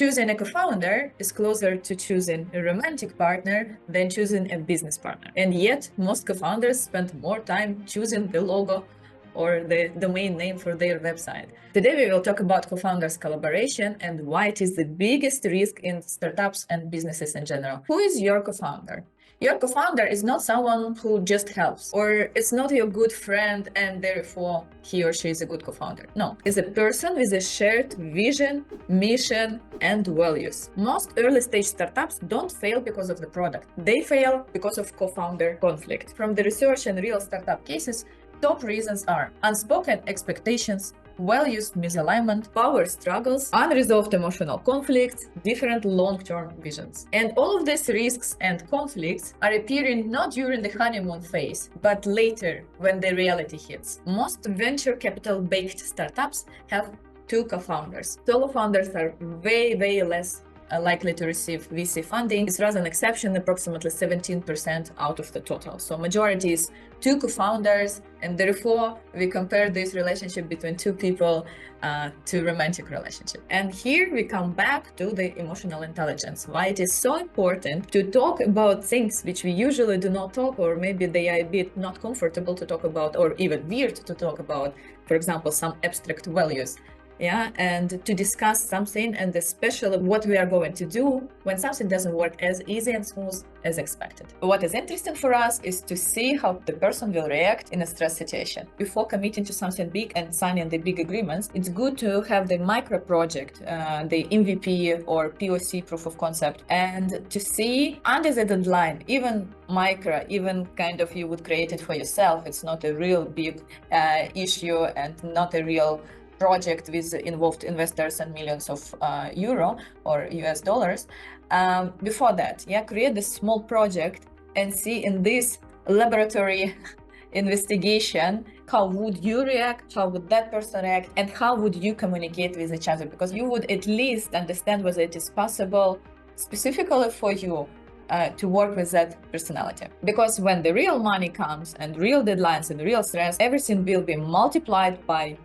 Choosing a co-founder is closer to choosing a romantic partner than choosing a business partner. And yet, most co-founders spend more time choosing the logo or the domain name for their website. Today, we will talk about co-founders collaboration and why it is the biggest risk in startups and businesses in general. Who is your co-founder? Your co-founder is not someone who just helps, or it's not your good friend and therefore he or she is a good co-founder. No, it's a person with a shared vision, mission, and values. Most early stage startups don't fail because of the product. They fail because of co-founder conflict. From the research and real startup cases, top reasons are unspoken expectations, values misalignment, power struggles, unresolved emotional conflicts, different long-term visions. And all of these risks and conflicts are appearing not during the honeymoon phase, but later when the reality hits. Most venture capital-backed startups have two co-founders. Solo founders are way less likely to receive VC funding. It's rather an exception, approximately 17% out of the total. So majority is two co-founders, and therefore we compare this relationship between two people to romantic relationship. And here we come back to the emotional intelligence, why it is so important to talk about things which we usually do not talk, or maybe they are a bit not comfortable to talk about, or even weird to talk about, for example, some abstract values. And to discuss something, and especially what we are going to do when something doesn't work as easy and smooth as expected. What is interesting for us is to see how the person will react in a stress situation. Before committing to something big and signing the big agreements, it's good to have the micro project, the MVP or POC, proof of concept, and to see under the deadline, even micro, even kind of you would create it for yourself. It's not a real big issue and not a real project with involved investors and millions of euro or US dollars. Before that, create this small project and see in this laboratory investigation, how would you react, how would that person react, and how would you communicate with each other? Because you would at least understand whether it is possible specifically for you to work with that personality. Because when the real money comes and real deadlines and real stress, everything will be multiplied by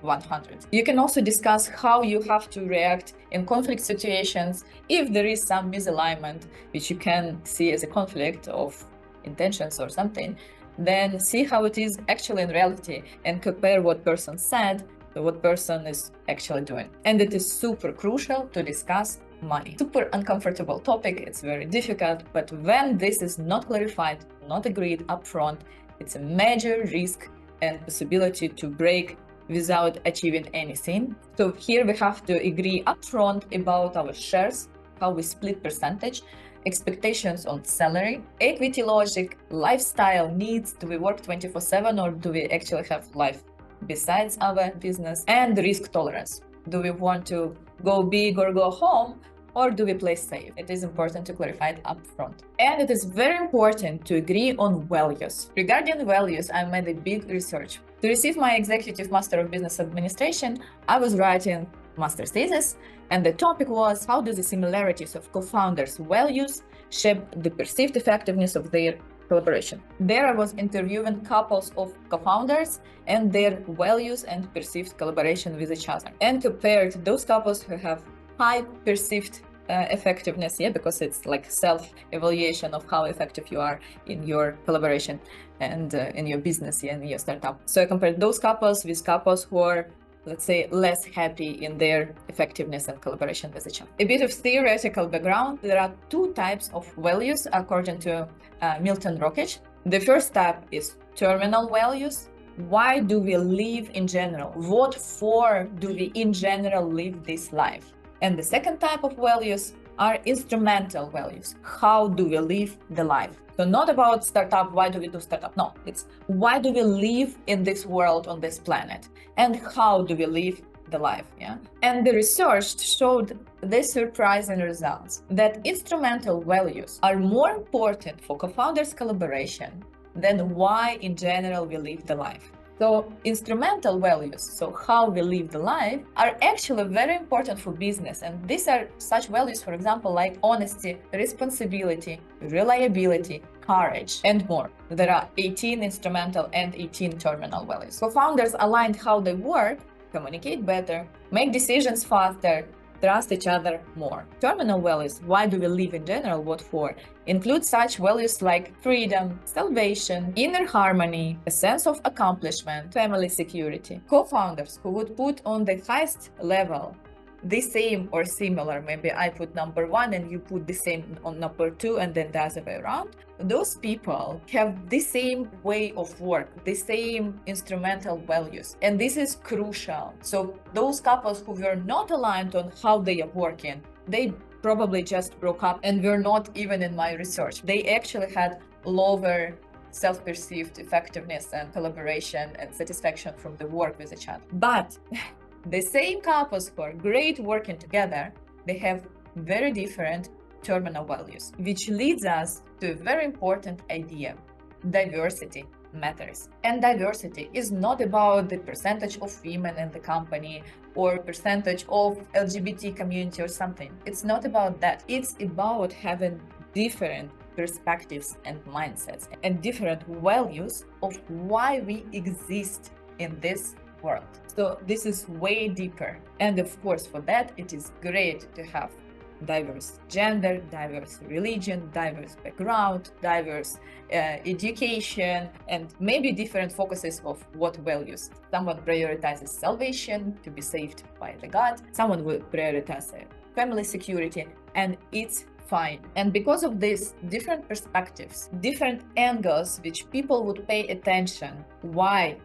100. You can also discuss how you have to react in conflict situations if there is some misalignment, which you can see as a conflict of intentions or something. Then see how it is actually in reality and compare what person said to what person is actually doing. And it is super crucial to discuss money. Super uncomfortable topic, it's very difficult, but when this is not clarified, not agreed upfront, it's a major risk and possibility to break without achieving anything. So here we have to agree upfront about our shares, how we split percentage, expectations on salary, equity logic, lifestyle needs. Do we work 24/7 or do we actually have life besides our business? And risk tolerance. Do we want to go big or go home? Or do we play safe? It is important to clarify it upfront. And it is very important to agree on values. Regarding values, I made a big research. To receive my Executive Master of Business Administration, I was writing master's thesis, and the topic was how do the similarities of co-founders' values shape the perceived effectiveness of their collaboration. There I was interviewing couples of co-founders and their values and perceived collaboration with each other, and compared those couples who have high perceived effectiveness, because it's like self-evaluation of how effective you are in your collaboration and in your business and in your startup. So I compared those couples with couples who are, let's say, less happy in their effectiveness and collaboration with each other. A bit of theoretical background. There are two types of values according to Milton Rockich. The first type is terminal values. Why do we live in general? What for do we in general live this life? And the second type of values are instrumental values. How do we live the life? So not about startup, why do we do startup? No, it's why do we live in this world, on this planet? And how do we live the life? And the research showed this surprising results that instrumental values are more important for co-founders collaboration than why in general we live the life. So instrumental values, so how we live the life, are actually very important for business. And these are such values, for example, like honesty, responsibility, reliability, courage, and more. There are 18 instrumental and 18 terminal values. Co-founders aligned how they work, communicate better, make decisions faster, trust each other more. Terminal values, why do we live in general, what for, include such values like freedom, salvation, inner harmony, a sense of accomplishment, family security. Co-founders who would put on the highest level the same or similar, maybe I put number one and you put the same on number two and then the other way around, those people have the same way of work, the same instrumental values, and this is crucial. So those couples who were not aligned on how they are working, they probably just broke up and were not even in my research. They actually had lower self-perceived effectiveness and collaboration and satisfaction from the work with each other. But the same couples who are great working together, they have very different terminal values, which leads us to a very important idea. Diversity matters. And diversity is not about the percentage of women in the company or percentage of LGBT community or something. It's not about that. It's about having different perspectives and mindsets and different values of why we exist in this world. So this is way deeper. And of course, for that, it is great to have diverse gender, diverse religion, diverse background, diverse education, and maybe different focuses of what values. Someone prioritizes salvation, to be saved by the God. Someone will prioritize family security, and it's fine. And because of this, different perspectives, different angles which people would pay attention, why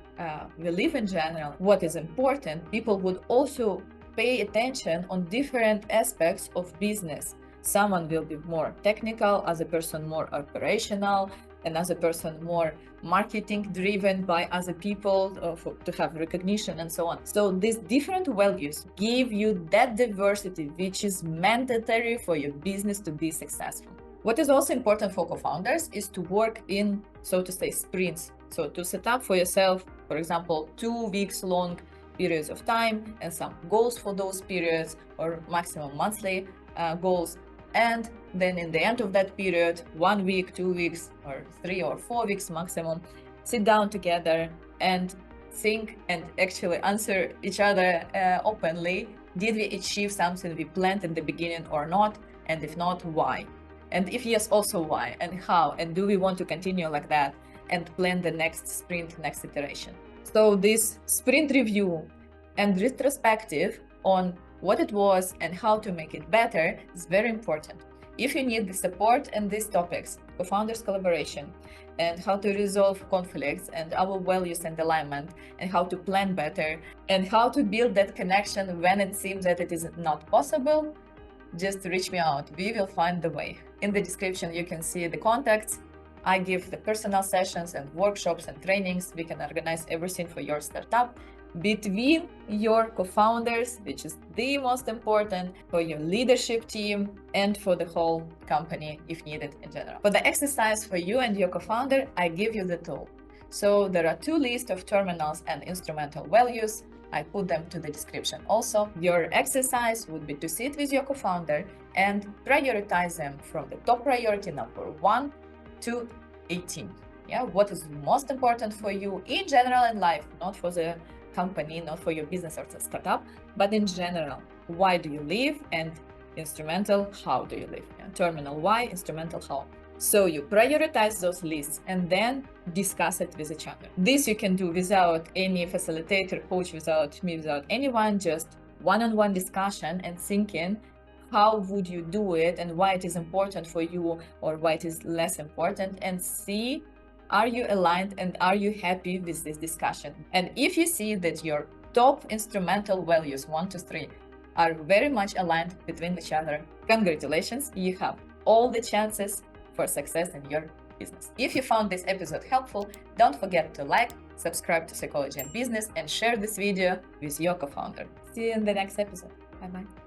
we live in general, what is important, people would also pay attention on different aspects of business. Someone will be more technical, other person more operational, another person more marketing driven by other people to have recognition and so on. So these different values give you that diversity which is mandatory for your business to be successful. What is also important for co-founders is to work in, so to say, sprints. So to set up for yourself, for example, 2 weeks long periods of time and some goals for those periods, or maximum monthly goals. And then in the end of that period, 1 week, 2 weeks, or 3 or 4 weeks maximum, sit down together and think and actually answer each other openly. Did we achieve something we planned in the beginning or not? And if not, why? And if yes, also why and how? And do we want to continue like that and plan the next sprint, next iteration? So this sprint review and retrospective on what it was and how to make it better is very important. If you need the support in these topics, co-founders collaboration, and how to resolve conflicts and our values and alignment, and how to plan better, and how to build that connection when it seems that it is not possible, just reach me out. We will find the way. In the description, you can see the contacts. I give the personal sessions and workshops and trainings. We can organize everything for your startup between your co-founders, which is the most important, for your leadership team and for the whole company if needed in general. For the exercise for you and your co-founder, I give you the tool. So there are 2 lists of terminals and instrumental values. I put them to the description also. Your exercise would be to sit with your co-founder and prioritize them from the top priority number 1 to 18. Yeah, what is most important for you in general in life, not for the company, not for your business or startup, but in general. Why do you live? And instrumental, how do you live? Yeah, terminal why, instrumental how. So you prioritize those lists and then discuss it with each other. This you can do without any facilitator, coach, without me, without anyone, just one-on-one discussion and thinking how would you do it and why it is important for you or why it is less important, and see, are you aligned and are you happy with this discussion? And if you see that your top instrumental values 1 to 3 are very much aligned between each other, congratulations, you have all the chances for success in your business. If you found this episode helpful, don't forget to like, subscribe to Psychology and Business, and share this video with your co-founder. See you in the next episode. Bye-bye.